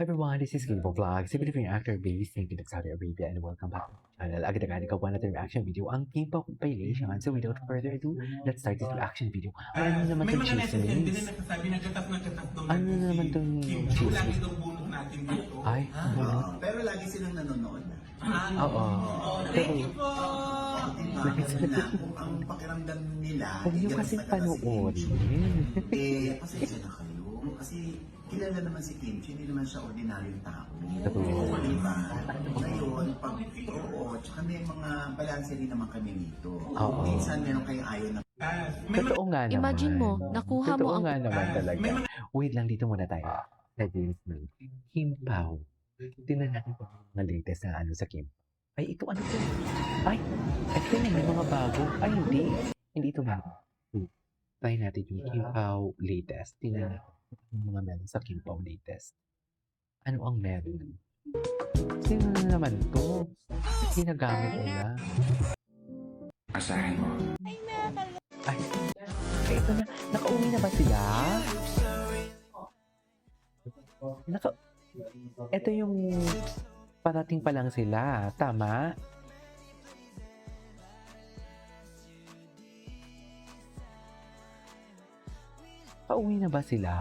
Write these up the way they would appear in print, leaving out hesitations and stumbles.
Hi everyone, this is Gilbo Vlogs, a Filipino actor based in Saudi Arabia, and welcome back to my channel. Agad-agad ikaw na reaction video ang K-pop compilation. So without further ado, let's start this reaction video. Ay, ano naman May tong mga netizen din chismis? na nagsasabi na katat daw Ano natin naman si tong Kim Chu. chismis? Lagi daw bunot natin dito. Ay, bunot. Pero lagi silang nanonood na. Oo. Thank you po! Ang pakiramdam nila, Huwag niyo ganun kasing talaga si panoorin. pasensya na kayo. Kasi kilala naman si Kim Chu, hindi naman siya ordinaryong tao. Totoo. Diba? Ngayon, tsaka may mga balanse rin naman kami dito. Oo. Minsan meron kayong ayaw na Totoo nga naman. Imagine mo, nakuha mo Totoo ang- nga naman talaga. Wait lang, dito muna tayo. Sa James May. Kim Pao. Tingnan natin kung ano mga latest na ano sa Kim. Ay, ito ano to? Ay, ito na may mga bago. Ay, hindi. Hindi ito bago. Try natin yung Kim Pao latest. Tingnan natin yung mga meron sa Kim Pao latest. Ano ang meron? Sino na naman to? Ginagamit nila. Asahin mo. Ay, ito na. Nakauwi na ba sila? Ito yung parating pa lang sila. Tama? Pauwi na ba sila?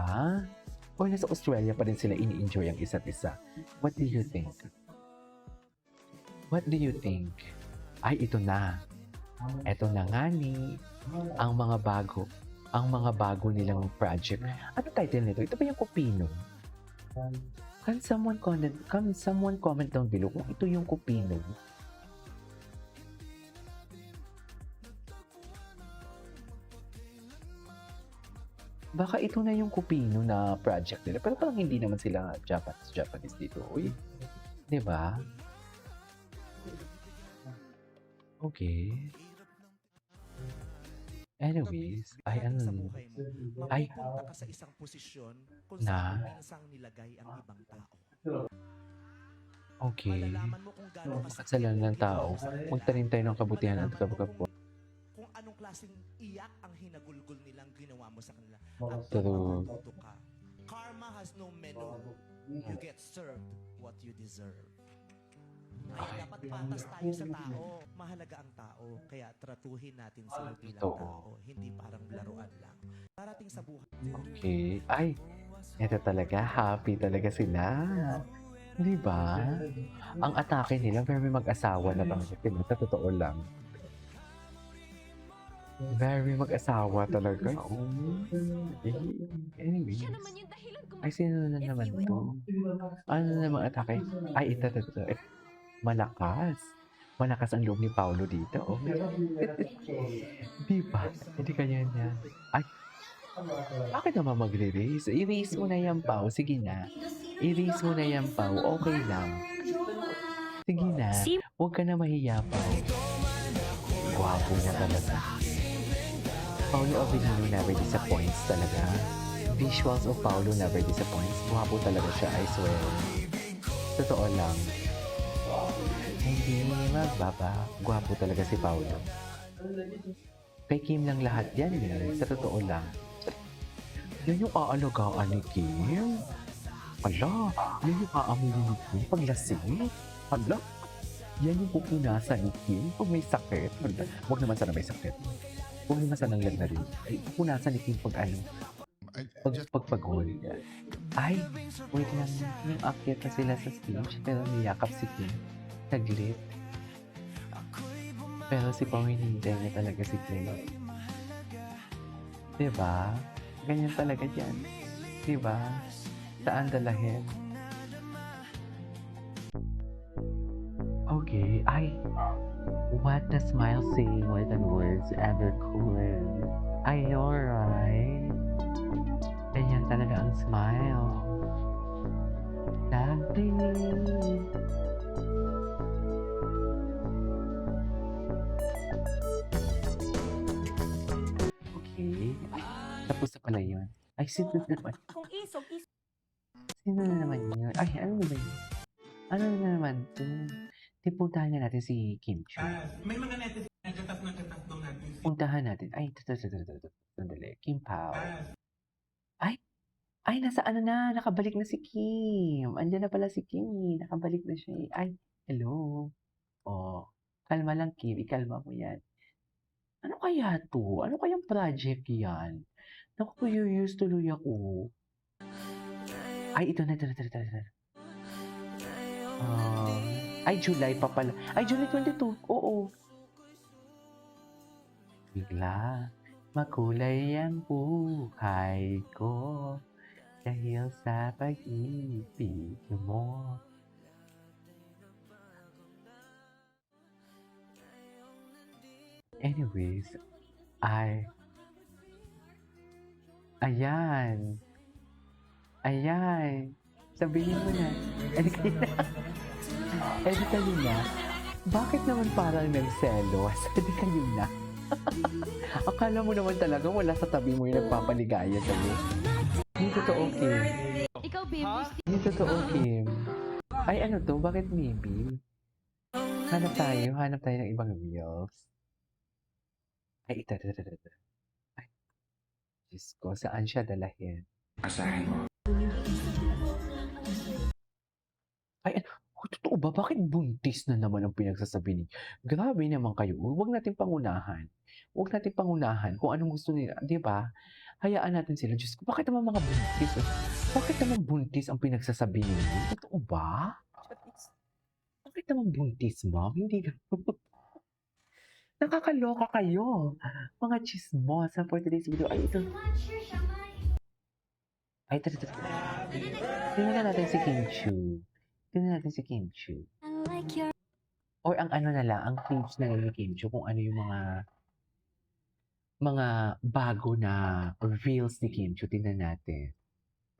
O nasa Australia pa rin sila ini-enjoy ang isa't isa? What do you think? What do you think? Ay, ito na. Ito na nga ni ang mga bago nilang project. Ano title nito? Ito ba yung Kupino? Can someone comment down below kung ito yung Kupino? Baka ito na yung Kupino na project nila. Pero parang hindi naman sila Japanese dito. Uy, di ba? Okay. Anyways, ay ano ay Punta ka sa isang posisyon kung na saan minsang nilagay ang ibang tao. okay. Malalaman mo kung gaano Makasalan ng tao. Magtanim tayo ng kabutihan at kapag kung anong klaseng iyak ang hinagulgol nilang ginawa mo sa kanila. At True. matututo ka. Karma has no menu. You get served what you deserve. Ay, dapat patas tayo sa tao. Mahalaga ang tao. Kaya tratuhin natin sila bilang Totoo. tao. Hindi parang laruan lang. Darating sa buhay. Okay. Ay, eto talaga. Happy talaga sila. Di ba? Ang atake nila, very mag-asawa na talaga sila. Sa totoo lang. Very mag-asawa talaga. Anyways. Siya naman yung dahilan kung Ay, sino na naman to? Ano na naman atake? Ay, ito. Malakas. Malakas ang loob ni Paolo dito. Oh. Di ba? Hindi kanya niya. Ay, bakit naman magre-race? I-race mo na yan, Pao. Sige na. I-race mo na yan, Pao. Okay lang. Sige na. Huwag ka na mahiya, Pao. Gwapo niya talaga. Paolo Avellino never disappoints talaga. Visuals of Paolo never disappoints. Gwapo talaga siya, I swear. Totoo lang. Hindi magbaba. Gwapo talaga si Paolo. Kay Kim lang lahat yan eh. Sa totoo lang. Yan yung aalagaan ni Kim. Hala, yan yung aamunin ni Kim pag lasing. Hala, yan yung pupunasan ni Kim pag may sakit. Hala, huwag naman sana may sakit. Huwag naman sana ng na rin. Pupunasan ni Kim pag ano. Pagpagod. Ay, wait lang. Yung akyat na sila sa stage pero niyakap si Kim. Saglit. Pero si Pao hinintay niya talaga si Kim. Diba? Ganyan talaga dyan. Diba? Saan dalahin? Okay. Ay! What the smile saying more than words ever could. I know, right? Ganyan talaga ang smile. Lovely. Okay. Tapos na pala yun. Ay, sino na naman? kung isog, Sino na naman yun? Ay, ano na ba yun? Ano na naman to? Puntahan na natin si Kim Chu. May mga netizen na katat daw natin si Puntahan natin. Ay, ito. Sandali. Kim Pao. Ay, Ay, nasa ano na, nakabalik na si Kim. Andiyan na pala si Kim, eh. Nakabalik na siya, eh. Ay, hello. Oh, kalma lang, Kim. Ikalma mo yan. Ano kaya to? Ano kayang project yan? Naku, curious tuloy ako. Ay, ito na, ito na, ito na, ito na. Ay, July pa pala. Ay, July 22. Oo. Bigla, makulay ang buhay ko dahil sa pag-ibig mo. Anyways, ayan. Ayan. Sabihin mo na. Edi kayo na. Bakit naman parang nagselos? Edi kayo na. Akala mo naman talaga wala sa tabi mo yung nagpapaligaya sa'yo. Hindi totoo, Kim. Ikaw, babe, Hindi totoo, Kim. Ay, ano to? Bakit maybe? Hanap tayo ng ibang reels. Ay, ito. Ay, Diyos ko, saan siya dalahin? Asahan mo. Ay, totoo ba? Bakit buntis na naman ang pinagsasabi ni? Grabe naman kayo. Huwag natin pangunahan. Huwag natin pangunahan kung anong gusto nila. Di ba? Hayaan natin sila. Diyos ko, bakit naman mga buntis? Bakit naman buntis ang pinagsasabi ninyo? Totoo ba? Bakit naman buntis, ma'am? Hindi gano'n. Nakakaloka kayo. Mga chismos for today's video. Ay, ito. Ay, ito. Tingnan natin si Kim Chu. Tingnan natin si Kim Chu. Or ang ano na lang, ang page na lang ni Kim Chu, kung ano yung mga bago na reels ni Kim Chu. Tingnan natin.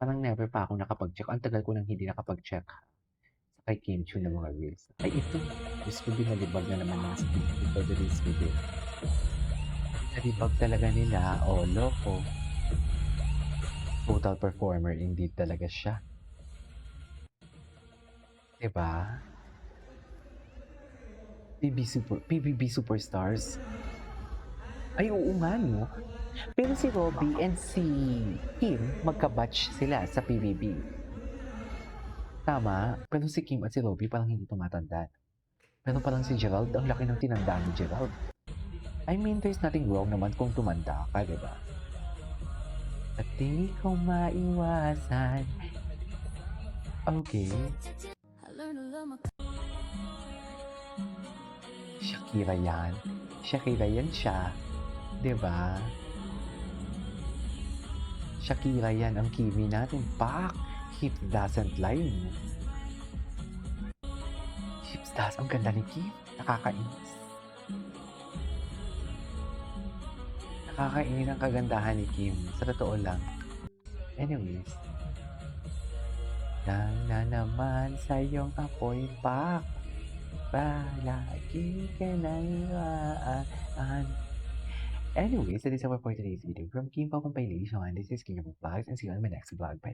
Parang never pa ako nakapag-check. Ang tagal ko nang hindi nakapag-check sa kay Kim Chu na mga reels. Ay, ito. Diyos ko, binalibag na naman mga speaker for today's video. Binalibag talaga nila. Oh, loko. Total performer indeed talaga siya. Diba? PBB Superstars. Ay, oo nga, no? Pero si Robbie and si Kim, magka-batch sila sa PBB. Tama. Pero si Kim at si Robbie parang hindi tumatanda. Pero parang si Gerald, ang laki ng tinanda ni Gerald. I mean, there's nothing wrong naman kung tumanda ka, diba? At di ko maiwasan. Okay. Shakira yan. Shakira yan siya. Diba? Shakira yan ang Kimi natin. Pak! Hips doesn't lie. Hips does. Ang ganda ni Kim. Nakakainis. Nakakainis ang kagandahan ni Kim. Sa totoo lang. Anyways. Na naman sa iyong apoy pak. Palagi ka naiwaan. Anyways, that is our for today's video. From Kim Pao Compilation, this is King of Vlogs, and see you on my next vlog. Bye.